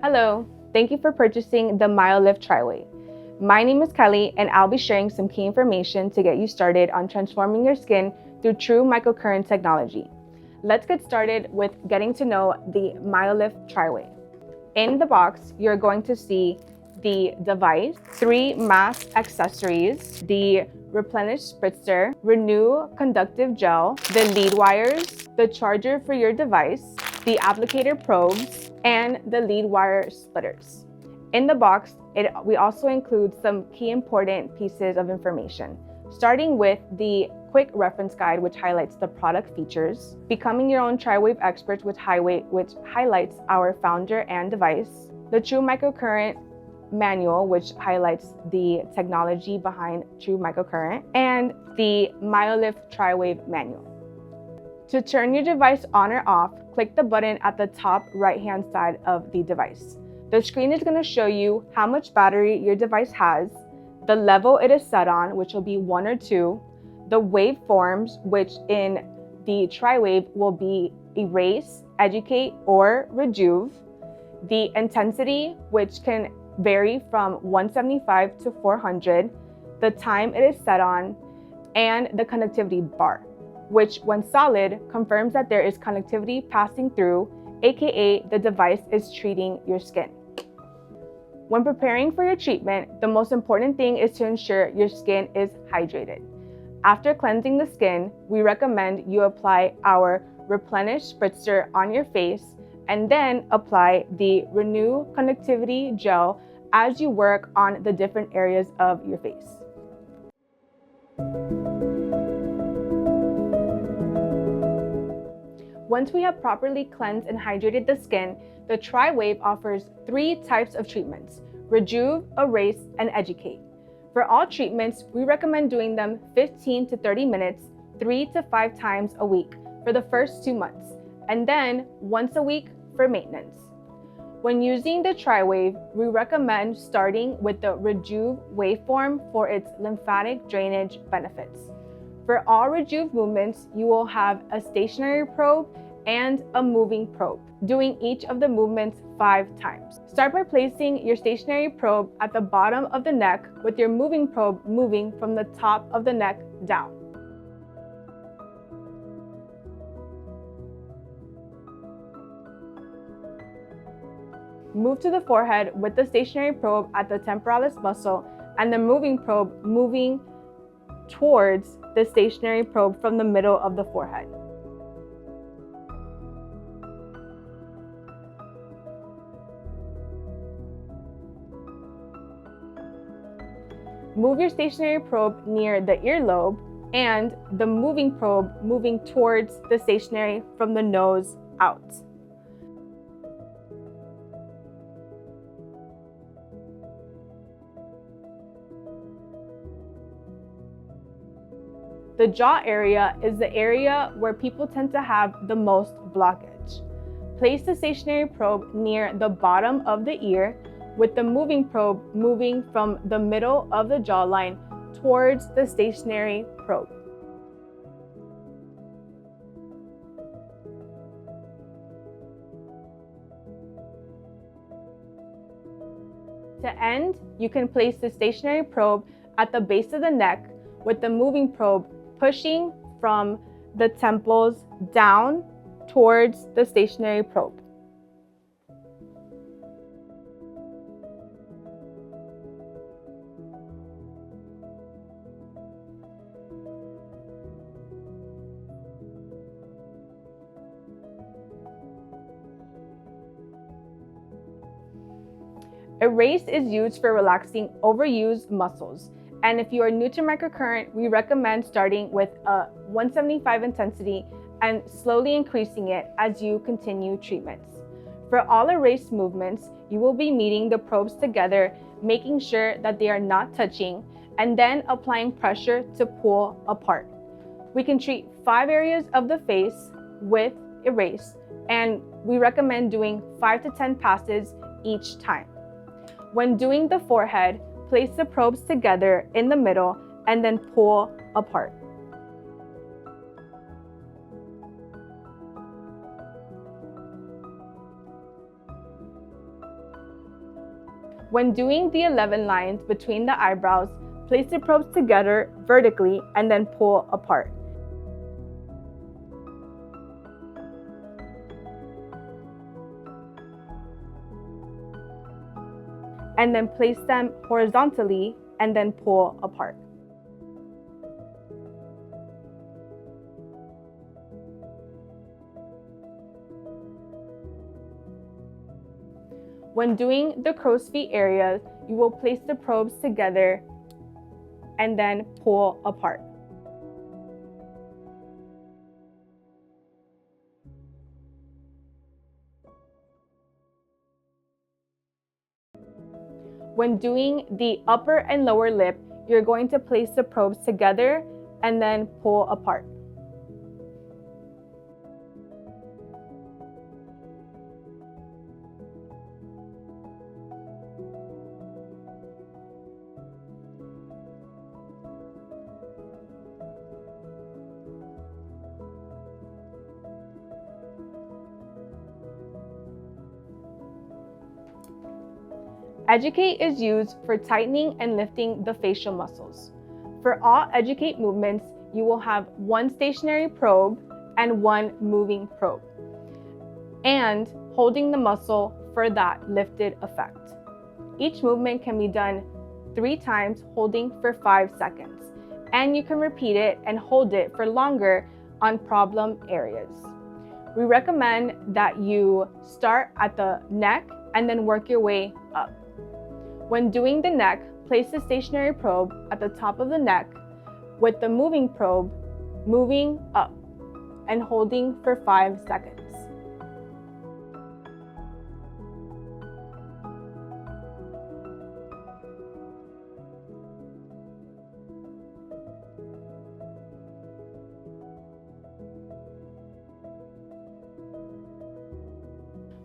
Hello, thank you for purchasing the MyoLift Triwave. My name is Kelly, and I'll be sharing some key information to get you started on transforming your skin through true microcurrent technology. Let's get started with getting to know the MyoLift Triwave. In the box, you're going to see the device, 3 mask accessories, the Replenish Spritzer, Renew Conductive Gel, the lead wires, the charger for your device, the applicator probes, and the lead wire splitters. In the box, we also include some key important pieces of information, starting with the quick reference guide, which highlights the product features, Becoming Your Own Triwave Expert with Highway, which highlights our founder and device, the True Microcurrent Manual, which highlights the technology behind True Microcurrent, and the MyoLift Triwave Manual. To turn your device on or off, click the button at the top right-hand side of the device. The screen is going to show you how much battery your device has, the level it is set on, which will be 1 or 2, the waveforms, which in the Triwave will be erase, educate, or rejuve, the intensity, which can vary from 175 to 400, the time it is set on, and the connectivity bar, which when solid confirms that there is connectivity passing through, aka the device is treating your skin. When preparing for your treatment, the most important thing is to ensure your skin is hydrated. After cleansing the skin, we recommend you apply our Replenish Spritzer on your face and then apply the Renew Conductivity Gel as you work on the different areas of your face. Once we have properly cleansed and hydrated the skin, the Triwave offers 3 types of treatments: rejuve, erase, and educate. For all treatments, we recommend doing them 15 to 30 minutes, 3 to 5 times a week for the first 2 months, and then once a week for maintenance. When using the Triwave, we recommend starting with the rejuve waveform for its lymphatic drainage benefits. For all rejuve movements, you will have a stationary probe and a moving probe, doing each of the movements 5 times. Start by placing your stationary probe at the bottom of the neck with your moving probe moving from the top of the neck down. Move to the forehead with the stationary probe at the temporalis muscle and the moving probe moving towards the stationary probe from the middle of the forehead. Move your stationary probe near the earlobe and the moving probe moving towards the stationary from the nose out. The jaw area is the area where people tend to have the most blockage. Place the stationary probe near the bottom of the ear with the moving probe moving from the middle of the jawline towards the stationary probe. To end, you can place the stationary probe at the base of the neck with the moving probe pushing from the temples down towards the stationary probe. Erase is used for relaxing overused muscles. And if you are new to microcurrent, we recommend starting with a 175 intensity and slowly increasing it as you continue treatments. For all erase movements, you will be meeting the probes together, making sure that they are not touching, and then applying pressure to pull apart. We can treat 5 areas of the face with erase, and we recommend doing 5 to 10 passes each time. When doing the forehead, place the probes together in the middle and then pull apart. When doing the 11 lines between the eyebrows, place the probes together vertically and then pull apart. And then place them horizontally and then pull apart. When doing the crow's feet areas, you will place the probes together and then pull apart. When doing the upper and lower lip, you're going to place the probes together and then pull apart. Educate is used for tightening and lifting the facial muscles. For all Educate movements, you will have one stationary probe and one moving probe, and holding the muscle for that lifted effect. Each movement can be done 3 times, holding for 5 seconds, and you can repeat it and hold it for longer on problem areas. We recommend that you start at the neck and then work your way up. When doing the neck, place the stationary probe at the top of the neck with the moving probe moving up and holding for 5 seconds.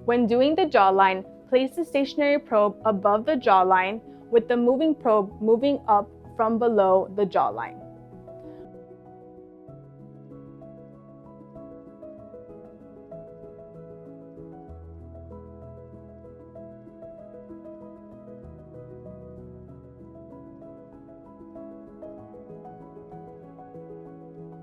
When doing the jawline, place the stationary probe above the jawline with the moving probe moving up from below the jawline.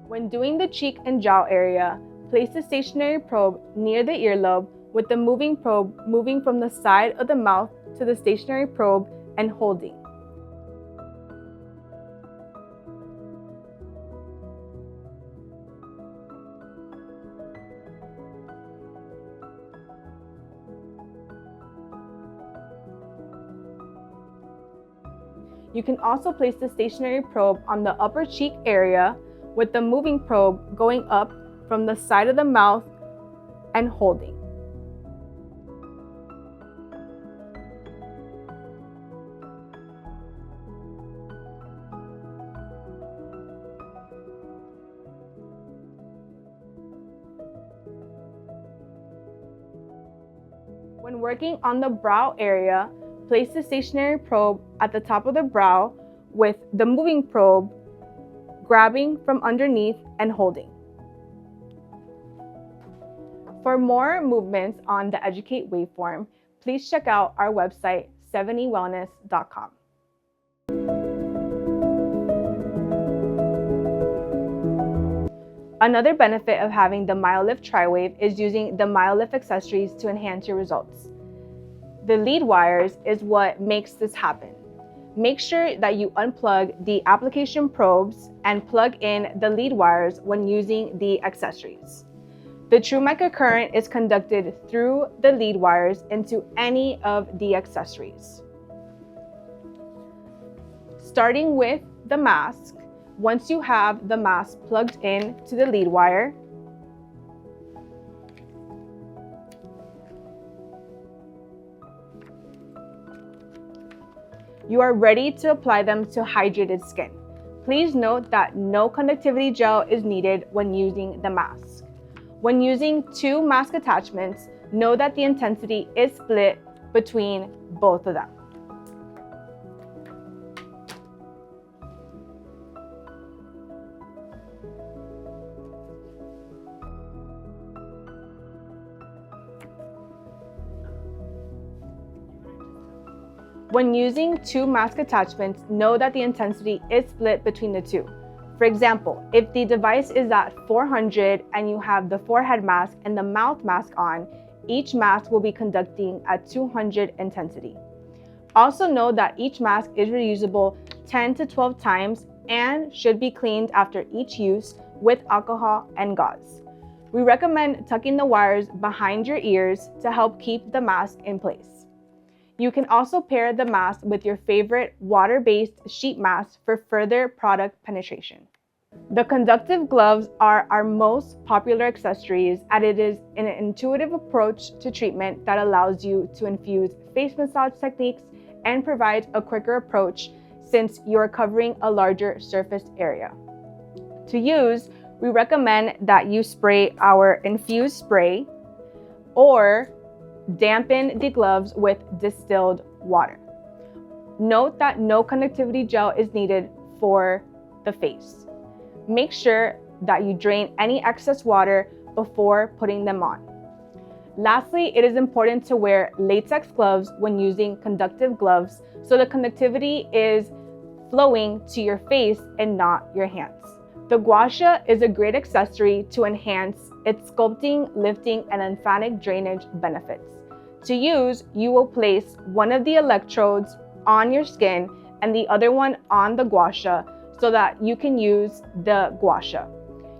When doing the cheek and jowl area, place the stationary probe near the earlobe with the moving probe moving from the side of the mouth to the stationary probe and holding. You can also place the stationary probe on the upper cheek area with the moving probe going up from the side of the mouth and holding. When working on the brow area, place the stationary probe at the top of the brow with the moving probe grabbing from underneath and holding. For more movements on the Educate waveform, please check out our website, 70wellness.com. Another benefit of having the MyoLift Triwave is using the MyoLift accessories to enhance your results. The lead wires is what makes this happen. Make sure that you unplug the application probes and plug in the lead wires when using the accessories. The true microcurrent is conducted through the lead wires into any of the accessories. Starting with the mask, once you have the mask plugged in to the lead wire, you are ready to apply them to hydrated skin. Please note that no conductivity gel is needed when using the mask. When using 2 mask attachments, know that the intensity is split between both of them. When using two mask attachments, know that the intensity is split between the two. For example, if the device is at 400 and you have the forehead mask and the mouth mask on, each mask will be conducting at 200 intensity. Also know that each mask is reusable 10 to 12 times and should be cleaned after each use with alcohol and gauze. We recommend tucking the wires behind your ears to help keep the mask in place. You can also pair the mask with your favorite water-based sheet mask for further product penetration. The conductive gloves are our most popular accessories, as it is an intuitive approach to treatment that allows you to infuse face massage techniques and provides a quicker approach since you're covering a larger surface area. To use, we recommend that you spray our infused spray or dampen the gloves with distilled water. Note that no conductivity gel is needed for the face. Make sure that you drain any excess water before putting them on. Lastly, it is important to wear latex gloves when using conductive gloves so the conductivity is flowing to your face and not your hands. The gua sha is a great accessory to enhance its sculpting, lifting, and lymphatic drainage benefits. To use, you will place one of the electrodes on your skin and the other one on the gua sha so that you can use the gua sha.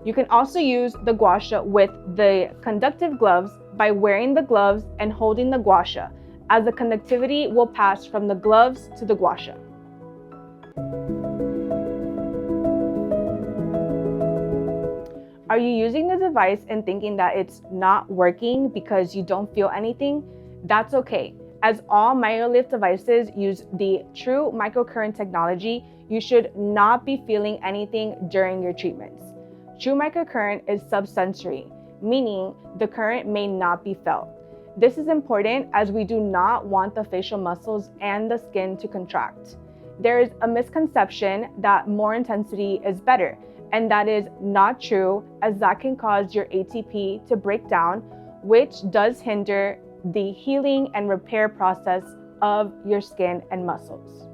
You can also use the gua sha with the conductive gloves by wearing the gloves and holding the gua sha, as the conductivity will pass from the gloves to the gua sha. Are you using the device and thinking that it's not working because you don't feel anything? That's okay. As all MyoLift devices use the true microcurrent technology, you should not be feeling anything during your treatments. True microcurrent is subsensory, meaning the current may not be felt. This is important as we do not want the facial muscles and the skin to contract. There is a misconception that more intensity is better, and that is not true, as that can cause your ATP to break down, which does hinder the healing and repair process of your skin and muscles.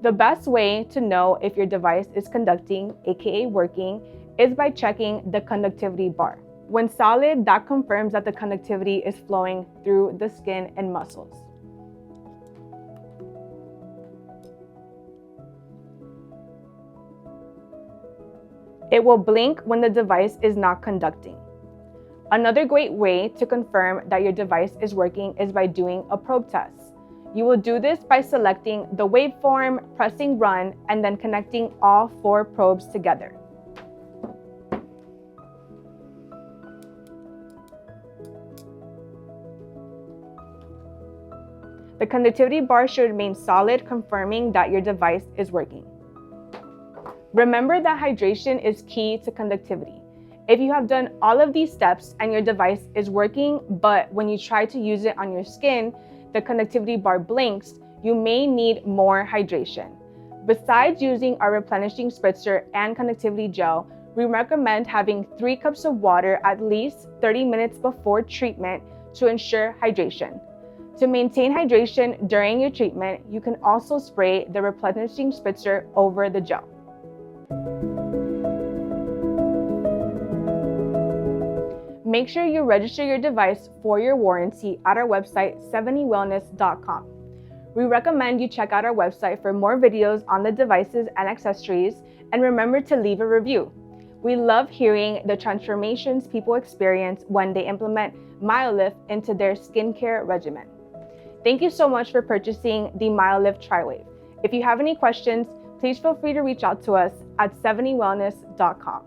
The best way to know if your device is conducting, aka working, is by checking the conductivity bar. When solid, that confirms that the conductivity is flowing through the skin and muscles. It will blink when the device is not conducting. Another great way to confirm that your device is working is by doing a probe test. You will do this by selecting the waveform, pressing run, and then connecting all 4 probes together. The conductivity bar should remain solid, confirming that your device is working. Remember that hydration is key to conductivity. If you have done all of these steps and your device is working, but when you try to use it on your skin, the conductivity bar blinks, you may need more hydration. Besides using our replenishing spritzer and conductivity gel, we recommend having 3 cups of water at least 30 minutes before treatment to ensure hydration. To maintain hydration during your treatment, you can also spray the replenishing spritzer over the gel. Make sure you register your device for your warranty at our website, 70wellness.com. We recommend you check out our website for more videos on the devices and accessories, and remember to leave a review. We love hearing the transformations people experience when they implement MyoLift into their skincare regimen. Thank you so much for purchasing the MyoLift Triwave. If you have any questions, please feel free to reach out to us at 70wellness.com.